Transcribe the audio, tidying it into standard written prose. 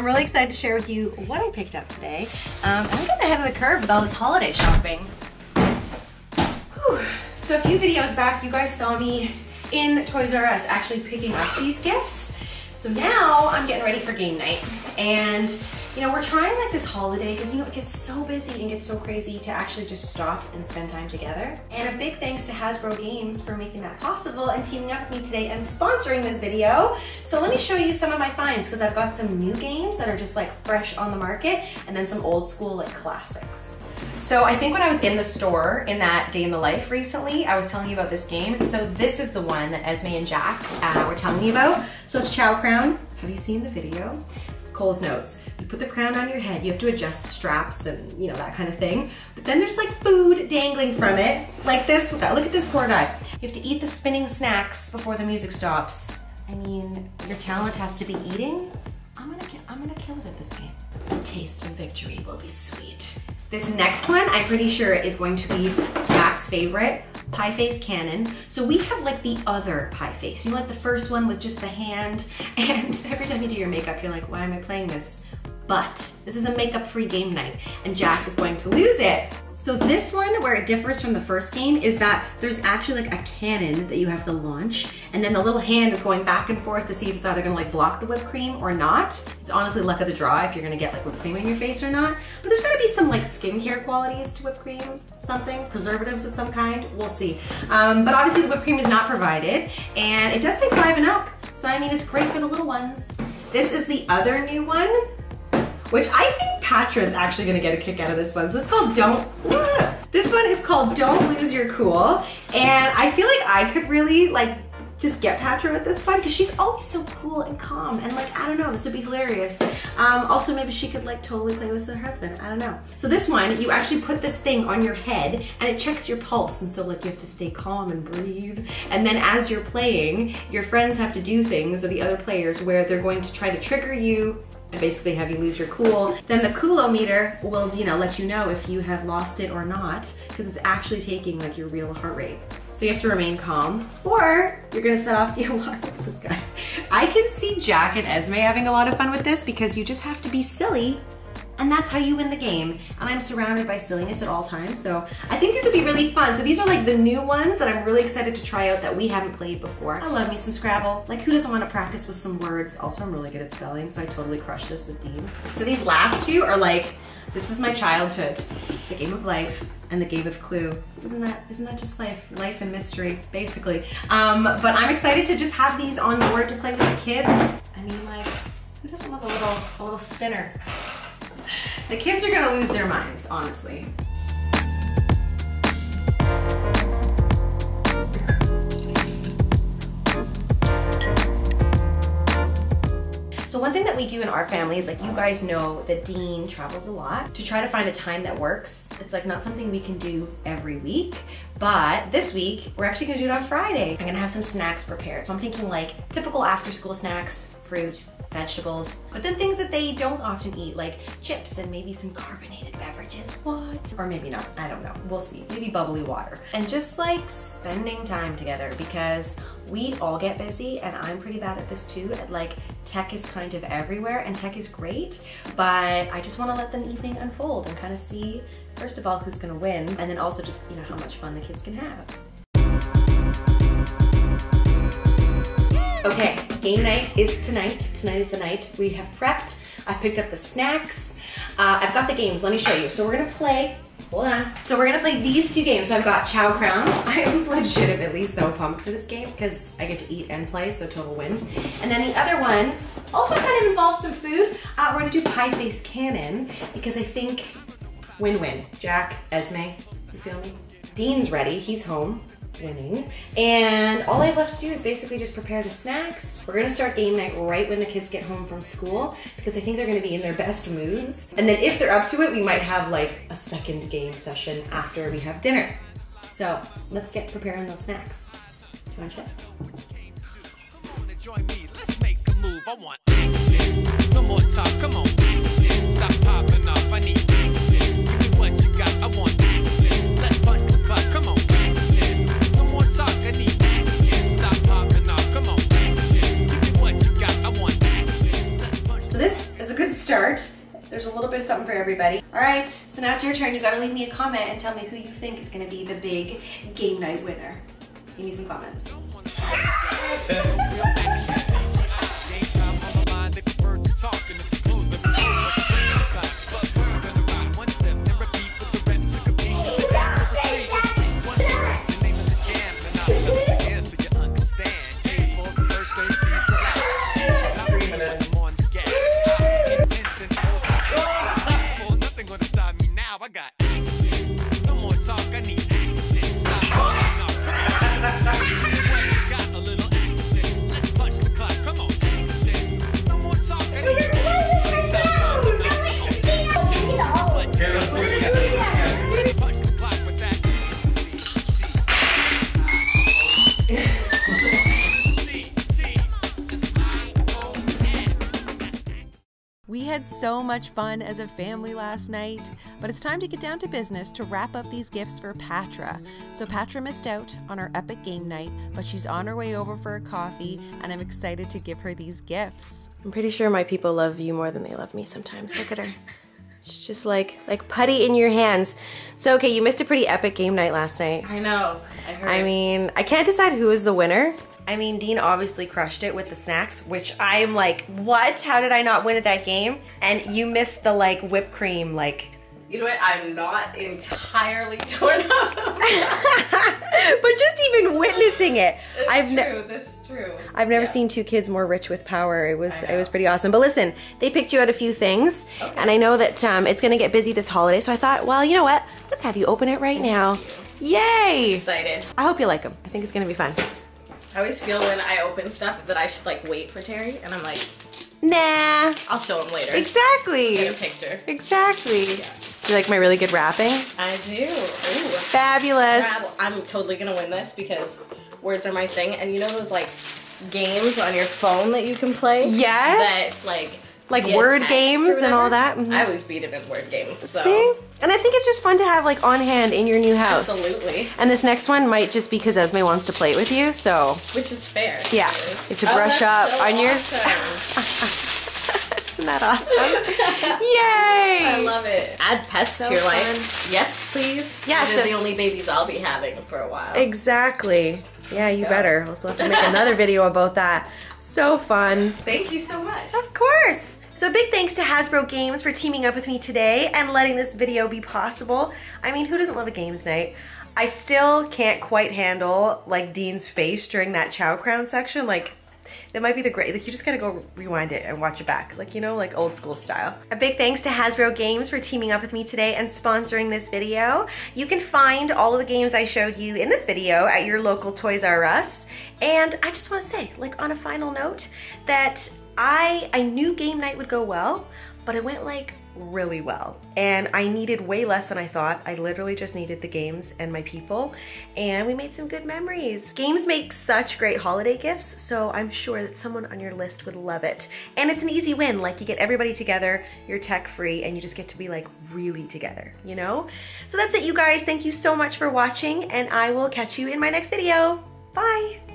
I'm really excited to share with you what I picked up today. I'm getting ahead of the curve with all this holiday shopping. Whew. So a few videos back, you guys saw me in Toys R Us actually picking up these gifts. So now I'm getting ready for game night. And you know, we're trying like this holiday because, you know, it gets so busy and gets so crazy to actually just stop and spend time together. And a big thanks to Hasbro Games for making that possible and teaming up with me today and sponsoring this video. So let me show you some of my finds because I've got some new games that are just like fresh on the market and then some old school like classics. So I think when I was in the store in that day in the life recently, I was telling you about this game. So this is the one that Esme and Jack were telling me about. So it's Chow Crown. Have you seen the video? Cole's notes. You put the crown on your head, you have to adjust the straps and, you know, that kind of thing. But then there's like food dangling from it, like this guy. Look at this poor guy. You have to eat the spinning snacks before the music stops. I mean, your talent has to be eating. I'm gonna kill it at this game. The taste of victory will be sweet. This next one, I'm pretty sure is going to be Jack's favorite, Pie Face Cannon. So we have like the other Pie Face. You know, like the first one with just the hand, and every time you do your makeup, you're like, why am I playing this? But this is a makeup-free game night, and Jack is going to lose it. So this one, where it differs from the first game, is that there's actually like a cannon that you have to launch, and then the little hand is going back and forth to see if it's either gonna like block the whipped cream or not. It's honestly luck of the draw if you're gonna get like whipped cream in your face or not. But there's gotta be some like skincare qualities to whipped cream, something, preservatives of some kind, we'll see. But obviously the whipped cream is not provided, and it does say 5 and up. So I mean, it's great for the little ones. This is the other new one, which I think Patra's actually gonna get a kick out of this one. So it's called This one is called Don't Lose Your Cool. And I feel like I could really like just get Patra with this one because she's always so cool and calm and like, I don't know, this would be hilarious. Also maybe she could like totally play with her husband, I don't know. So this one, you actually put this thing on your head and it checks your pulse, and so like you have to stay calm and breathe. And then as you're playing, your friends have to do things, or the other players, where they're going to try to trigger you and basically have you lose your cool. Then the coolometer will, you know, let you know if you have lost it or not, because it's actually taking like your real heart rate. So you have to remain calm, or you're gonna set off the alarm with this guy. I can see Jack and Esme having a lot of fun with this because you just have to be silly, and that's how you win the game. And I'm surrounded by silliness at all times, so I think these would be really fun. So these are like the new ones that I'm really excited to try out that we haven't played before. I love me some Scrabble. Like, who doesn't want to practice with some words? Also, I'm really good at spelling, so I totally crushed this with Dean. So these last two are like, this is my childhood. The game of life and the game of Clue. Isn't that just life and mystery, basically? But I'm excited to just have these on board to play with the kids. I mean, like, who doesn't love a little spinner? The kids are gonna lose their minds, honestly. So one thing that we do in our family is, like, you guys know that Dean travels a lot, to try to find a time that works. It's like not something we can do every week, but this week we're actually gonna do it on Friday. I'm gonna have some snacks prepared. So I'm thinking like typical after school snacks, fruit, vegetables, but then things that they don't often eat, like chips and maybe some carbonated beverages. What? Or maybe not, I don't know, we'll see. Maybe bubbly water. And just like spending time together, because we all get busy, and I'm pretty bad at this too. Like, tech is kind of everywhere, and tech is great, but I just wanna let the evening unfold and kind of see, first of all, who's gonna win, and then also just, you know, how much fun the kids can have. Okay, game night is tonight. Tonight is the night. We have prepped. I've picked up the snacks. I've got the games. Let me show you. So we're gonna play, hold on. So we're gonna play these two games. So I've got Chow Crown. I am legitimately so pumped for this game because I get to eat and play, so total win. And then the other one also kind of involves some food. We're gonna do Pie Face Cannon because I think win-win. Jack, Esme, you feel me? Dean's ready, he's home. Winning. And all I have left to do is basically just prepare the snacks. We're gonna start game night right when the kids get home from school because I think they're gonna be in their best moods. And then if they're up to it, we might have like a second game session after we have dinner. So let's get preparing those snacks. Do you wanna check? Join me, let's make a move. I want action. No more talk, come on, action. Stop popping off, I need action. Give me what you got, I want action. Let's punch the clock, come on, action. No more talk, I need action. Stop popping off, come on, action. Give me what you got, I want action. Let's punch. So this is a good something for everybody. All right, so now it's your turn. You gotta leave me a comment and tell me who you think is gonna be the big game night winner. Give me some comments. We had so much fun as a family last night, but it's time to get down to business to wrap up these gifts for Patra. So Patra missed out on our epic game night, but she's on her way over for a coffee, and I'm excited to give her these gifts. I'm pretty sure my people love you more than they love me sometimes. Look at her. She's just like putty in your hands. So, okay, you missed a pretty epic game night last night. I know. I heard. I mean, I can't decide who is the winner. I mean, Dean obviously crushed it with the snacks, which I'm like, what? How did I not win at that game? And you missed the like whipped cream, like. You know what? I'm not entirely torn up. But just even witnessing it. This is true. I've never seen two kids more rich with power. It was pretty awesome. But listen, they picked you out a few things, and I know that it's gonna get busy this holiday, so I thought, well, you know what? Let's have you open it right now. Yay! I'm excited. I hope you like them. I think it's gonna be fun. I always feel when I open stuff that I should like wait for Terry, and I'm like, nah. I'll show him later. Exactly. Get a picture. Exactly. Yeah. Do you like my really good wrapping? I do. Ooh. Fabulous. I'm totally gonna win this because words are my thing, and you know those like games on your phone that you can play? Yes. That like word games and all that. Mm-hmm. I always beat him in word games. So. See? And I think it's just fun to have like on hand in your new house. Absolutely. And this next one might just be because Esme wants to play it with you, so. Which is fair. Yeah. You have to brush up so on yours. Isn't that awesome? Yay! I love it. Add pets to your life. Yes, please. Yeah, They're the only babies I'll be having for a while. Exactly. Yeah, you better. We'll have to make another video about that. So fun. Thank you so much. Of course. So big thanks to Hasbro Games for teaming up with me today and letting this video be possible. I mean, who doesn't love a games night? I still can't quite handle like Dean's face during that Chow Crown section. Like, that might be the great, like you just gotta go rewind it and watch it back. Like, you know, like old school style. A big thanks to Hasbro Games for teaming up with me today and sponsoring this video. You can find all of the games I showed you in this video at your local Toys R Us. And I just wanna say, like on a final note, that I knew game night would go well, but it went like really well. And I needed way less than I thought. I literally just needed the games and my people, and we made some good memories. Games make such great holiday gifts, so I'm sure that someone on your list would love it. And it's an easy win, like you get everybody together, you're tech free, and you just get to be like really together, you know? So that's it, you guys. Thank you so much for watching, and I will catch you in my next video. Bye.